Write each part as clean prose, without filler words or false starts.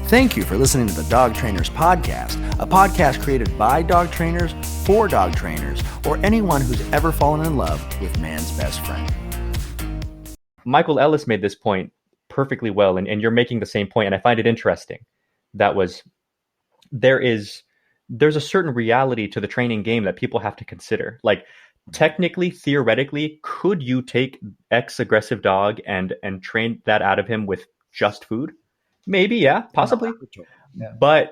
Thank you for listening to the Dog Trainers Podcast, a podcast created by dog trainers for dog trainers, or anyone who's ever fallen in love with man's best friend. Michael Ellis made this point perfectly well, and you're making the same point, and I find it interesting. There's a certain reality to the training game that people have to consider. Like, technically, theoretically, could you take X aggressive dog and train that out of him with just food? Maybe, yeah, possibly. Yeah. But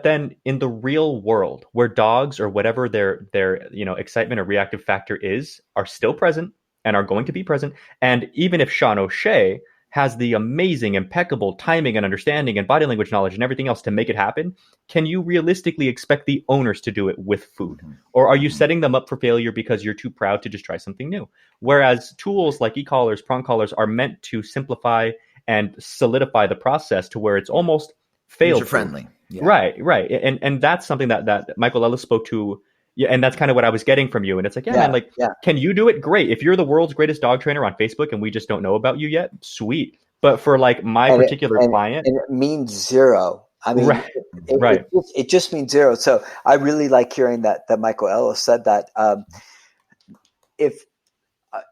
then in the real world, where dogs or whatever their excitement or reactive factor is, are still present and are going to be present. And even if Sean O'Shea has the amazing, impeccable timing and understanding and body language knowledge and everything else to make it happen, can you realistically expect the owners to do it with food? Or are you setting them up for failure because you're too proud to just try something new? Whereas tools like e-collars, prong collars are meant to simplify and solidify the process to where it's almost user-friendly. Yeah. Right. And that's something that Michael Ellis spoke to. Yeah, and that's kind of what I was getting from you. And it's like, can you do it? Great. If you're the world's greatest dog trainer on Facebook and we just don't know about you yet, sweet. But for like my particular client, and it means zero. I mean, right. It just means zero. So I really like hearing that Michael Ellis said that. If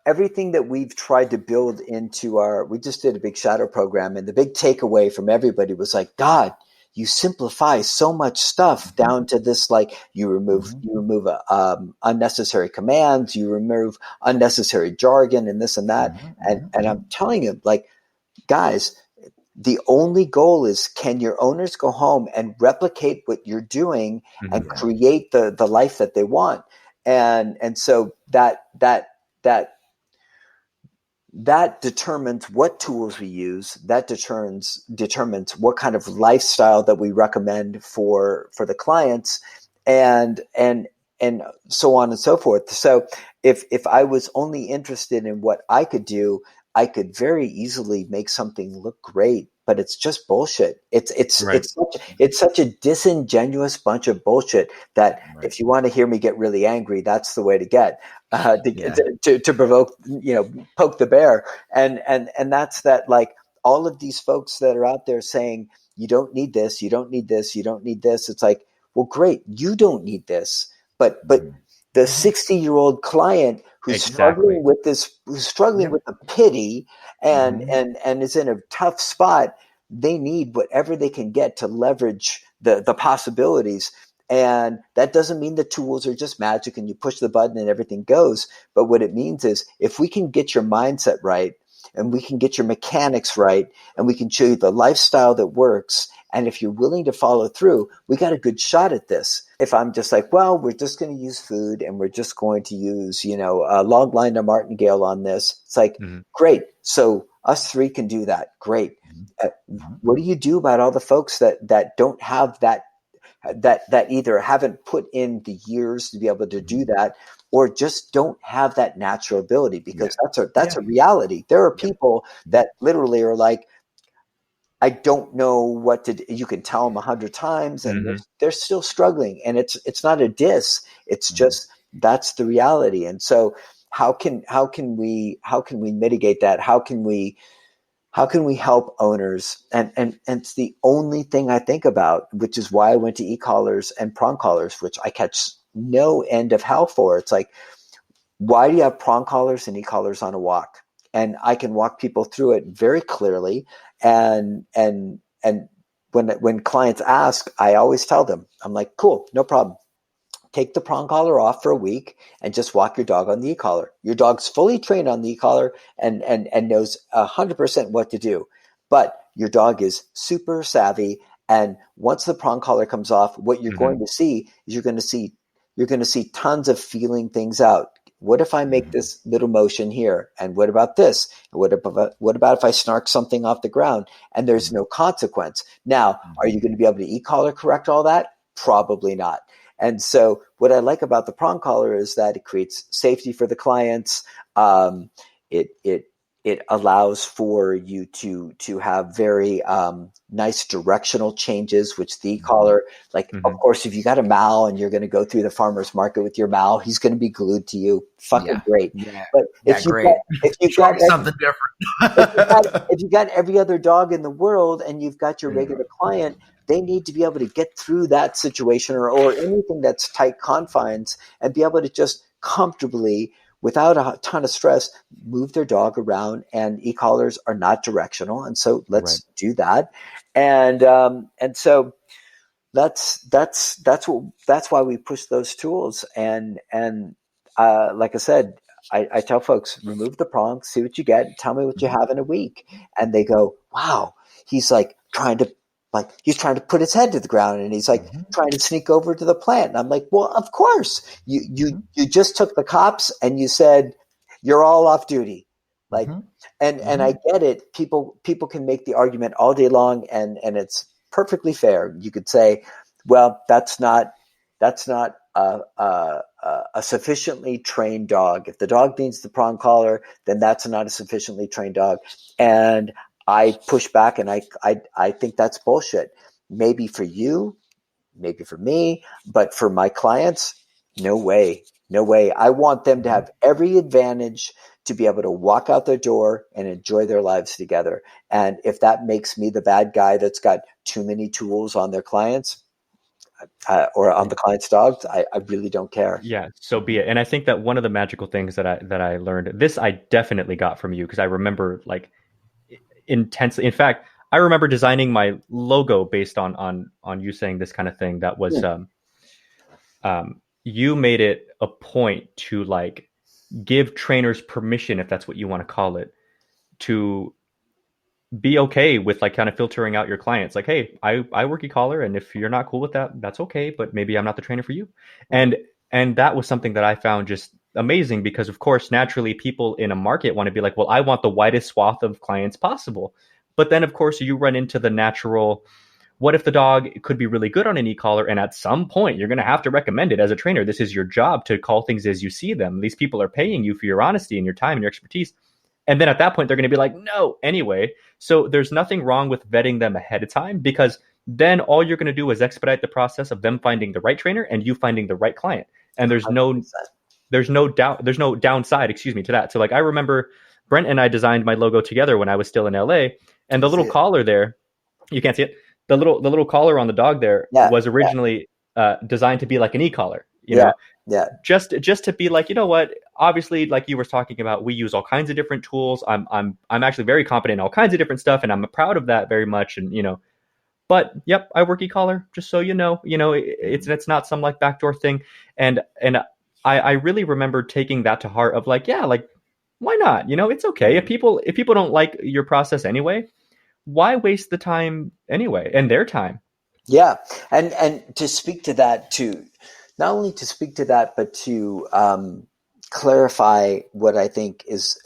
everything that we've tried to build into we just did a big shadow program, and the big takeaway from everybody was like, God, you simplify so much stuff down to this, like you remove unnecessary commands, you remove unnecessary jargon and this and that. And I'm telling you, like, guys, the only goal is, can your owners go home and replicate what you're doing and create the life that they want? And so that determines what tools we use. That determines what kind of lifestyle that we recommend for the clients, and so on and so forth. So if I was only interested in what I could do, I could very easily make something look great, but it's just bullshit. It's such a disingenuous bunch of bullshit that if you want to hear me get really angry, that's the way to get to provoke, poke the bear. And that's that, like, all of these folks that are out there saying, you don't need this, you don't need this, you don't need this. It's like, well, great, you don't need this, but the 60-year-old client who's struggling with this, who's struggling with the pity and is in a tough spot, they need whatever they can get to leverage the possibilities. And that doesn't mean the tools are just magic and you push the button and everything goes. But what it means is, if we can get your mindset right, and we can get your mechanics right, and we can show you the lifestyle that works, and if you're willing to follow through, we got a good shot at this. If I'm just like, well, we're just going to use food and we're just going to use, a log line to martingale on this, it's like, great. So us three can do that. Great. What do you do about all the folks that don't have that either haven't put in the years to be able to do that, or just don't have that natural ability? Because that's a reality. There are people that literally are like, I don't know what to do. You can tell them 100 times and they're still struggling. And it's not a diss. It's just, that's the reality. And so how can we mitigate that? How can we help owners? And it's the only thing I think about, which is why I went to e-collars and prong collars, which I catch no end of hell for. It's like, why do you have prong collars and e-collars on a walk? And I can walk people through it very clearly. And when clients ask, I always tell them, I'm like, cool, no problem. Take the prong collar off for a week and just walk your dog on the e-collar. Your dog's fully trained on the e-collar and knows 100% what to do. But your dog is super savvy. And once the prong collar comes off, what you're going to see is you're going to see tons of feeling things out. What if I make this little motion here? And what about this? What about if I snark something off the ground and there's no consequence? Now, are you going to be able to e-collar correct all that? Probably not. And so what I like about the prong collar is that it creates safety for the clients. It it allows for you to have very nice directional changes, which the e-collar, like, of course, if you got a Mal and you're going to go through the farmer's market with your Mal, he's going to be glued to you. Fucking great. Yeah. But if you've got something different, if you got every other dog in the world and you've got your regular client, they need to be able to get through that situation or anything that's tight confines and be able to just comfortably, without a ton of stress, move their dog around. And e-collars are not directional, and so let's do that. And so that's why we push those tools. And like I said, I tell folks, remove the prong, see what you get, tell me what you have in a week, and they go, wow, he's trying to put his head to the ground, and he's trying to sneak over to the plant. And I'm like, well, of course, you just took the cops and you said you're all off duty. And I get it. People can make the argument all day long, and it's perfectly fair. You could say, well, that's not a sufficiently trained dog. If the dog needs the prong collar, then that's not a sufficiently trained dog. And I push back, and I think that's bullshit. Maybe for you, maybe for me, but for my clients, no way. I want them to have every advantage to be able to walk out their door and enjoy their lives together. And if that makes me the bad guy that's got too many tools on their clients or on the client's dogs, I really don't care. Yeah, so be it. And I think that one of the magical things that I learned, this I definitely got from you, because I remember intensely. In fact, I remember designing my logo based on you saying this kind of thing. That was you made it a point to give trainers permission, if that's what you want to call it, to be okay with kind of filtering out your clients. Like, hey, I work e-collar, and if you're not cool with that, that's okay, but maybe I'm not the trainer for you. And that was something that I found just amazing, because of course, naturally, people in a market want to be like, well, I want the widest swath of clients possible. But then of course you run into the natural, what if the dog could be really good on an e-collar, and at some point you're going to have to recommend it as a trainer. This is your job to call things as you see them. These people are paying you for your honesty and your time and your expertise. And then at that point, they're going to be like, no, anyway. So there's nothing wrong with vetting them ahead of time, because then all you're going to do is expedite the process of them finding the right trainer and you finding the right client. And there's no downside, to that. So I remember Brent and I designed my logo together when I was still in LA, and the little collar there, you can't see it. The little collar on the dog there was originally designed to be like an e-collar, you know? Yeah. Just to be like, you know what, obviously, like you were talking about, we use all kinds of different tools. I'm actually very competent in all kinds of different stuff, and I'm proud of that very much. And, but yep, I work e-collar, just so you know, it's not some backdoor thing. And I really remember taking that to heart of why not? It's okay. If people don't like your process anyway, why waste the time anyway, and their time? Yeah. And to speak to that too, not only to speak to that, but to clarify what I think is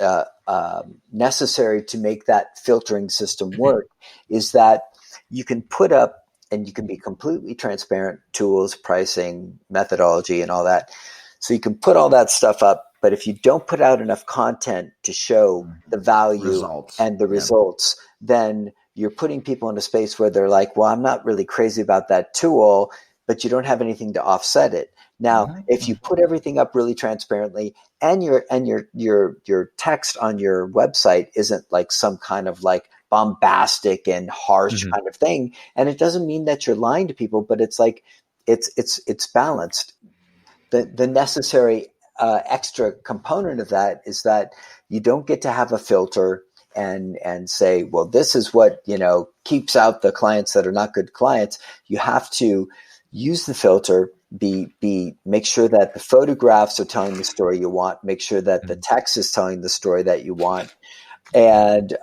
necessary to make that filtering system work, is that you can put up, and you can be completely transparent, tools, pricing, methodology, and all that. So you can put all that stuff up, but if you don't put out enough content to show the value and the results, then you're putting people in a space where they're like, well, I'm not really crazy about that tool, but you don't have anything to offset it. Now, if you put everything up really transparently, and your text on your website isn't some kind of bombastic and harsh kind of thing, and it doesn't mean that you're lying to people, but it's it's balanced. The necessary extra component of that is that you don't get to have a filter and say, well, this is what keeps out the clients that are not good clients. You have to use the filter, make sure that the photographs are telling the story you want, make sure that the text is telling the story that you want, and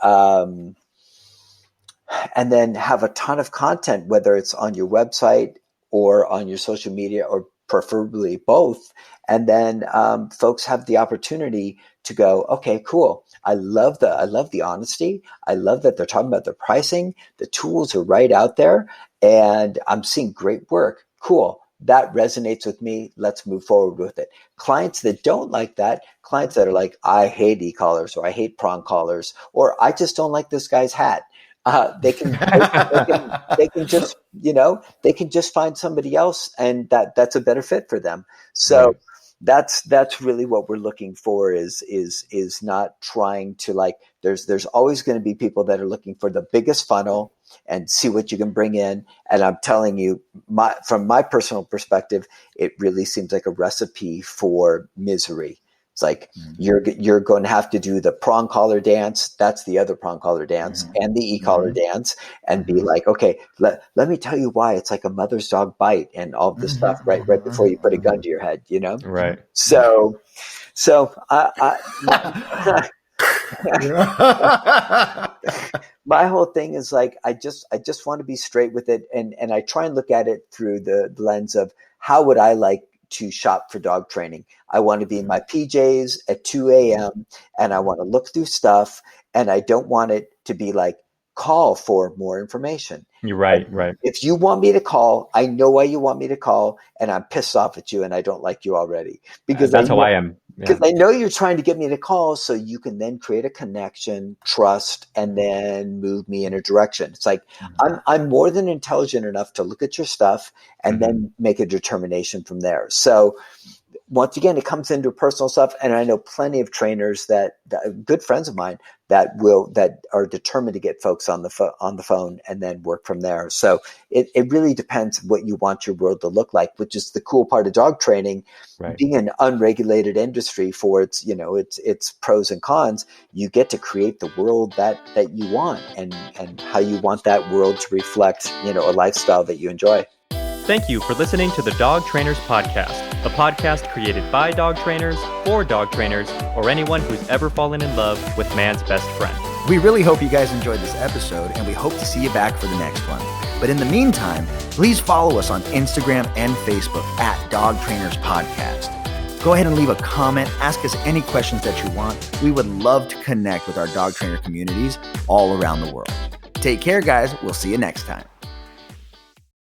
then have a ton of content, whether it's on your website or on your social media, or preferably both. And then folks have the opportunity to go, okay, cool. I love the honesty. I love that they're talking about the pricing. The tools are right out there, and I'm seeing great work. Cool. that resonates with me. Let's move forward with it. Clients that don't like that, clients that are like, I hate e-collars, or I hate prong collars, or I just don't like this guy's hat. They can just, they can just find somebody else, and that's a better fit for them. So that's really what we're looking for is not trying to like, there's always going to be people that are looking for the biggest funnel and see what you can bring in. And I'm telling you, from my personal perspective, it really seems like a recipe for misery. It's like you're going to have to do the prong collar dance. That's the other prong collar dance and the e-collar dance, and be like, okay, let me tell you why it's like a mother's dog bite and all this stuff right before you put a gun to your head, Right. So my whole thing is like, I just want to be straight with it. And I try and look at it through the lens of how would I like to shop for dog training. I want to be in my PJs at 2 a.m. and I want to look through stuff, and I don't want it to be like, call for more information. You're right. If you want me to call, I know why you want me to call, and I'm pissed off at you and I don't like you already, because that's how I am. Because I know you're trying to get me to call so you can then create a connection, trust, and then move me in a direction. It's like, I'm more than intelligent enough to look at your stuff and then make a determination from there. So once again, it comes into personal stuff. And I know plenty of trainers that good friends of mine that are determined to get folks on the phone and then work from there. So it really depends what you want your world to look like, which is the cool part of dog training. Being an unregulated industry for its pros and cons, you get to create the world that you want and how you want that world to reflect, a lifestyle that you enjoy. Thank you for listening to the Dog Trainers Podcast, a podcast created by dog trainers, for dog trainers, or anyone who's ever fallen in love with man's best friend. We really hope you guys enjoyed this episode, and we hope to see you back for the next one. But in the meantime, please follow us on Instagram and Facebook at Dog Trainers Podcast. Go ahead and leave a comment. Ask us any questions that you want. We would love to connect with our dog trainer communities all around the world. Take care, guys. We'll see you next time.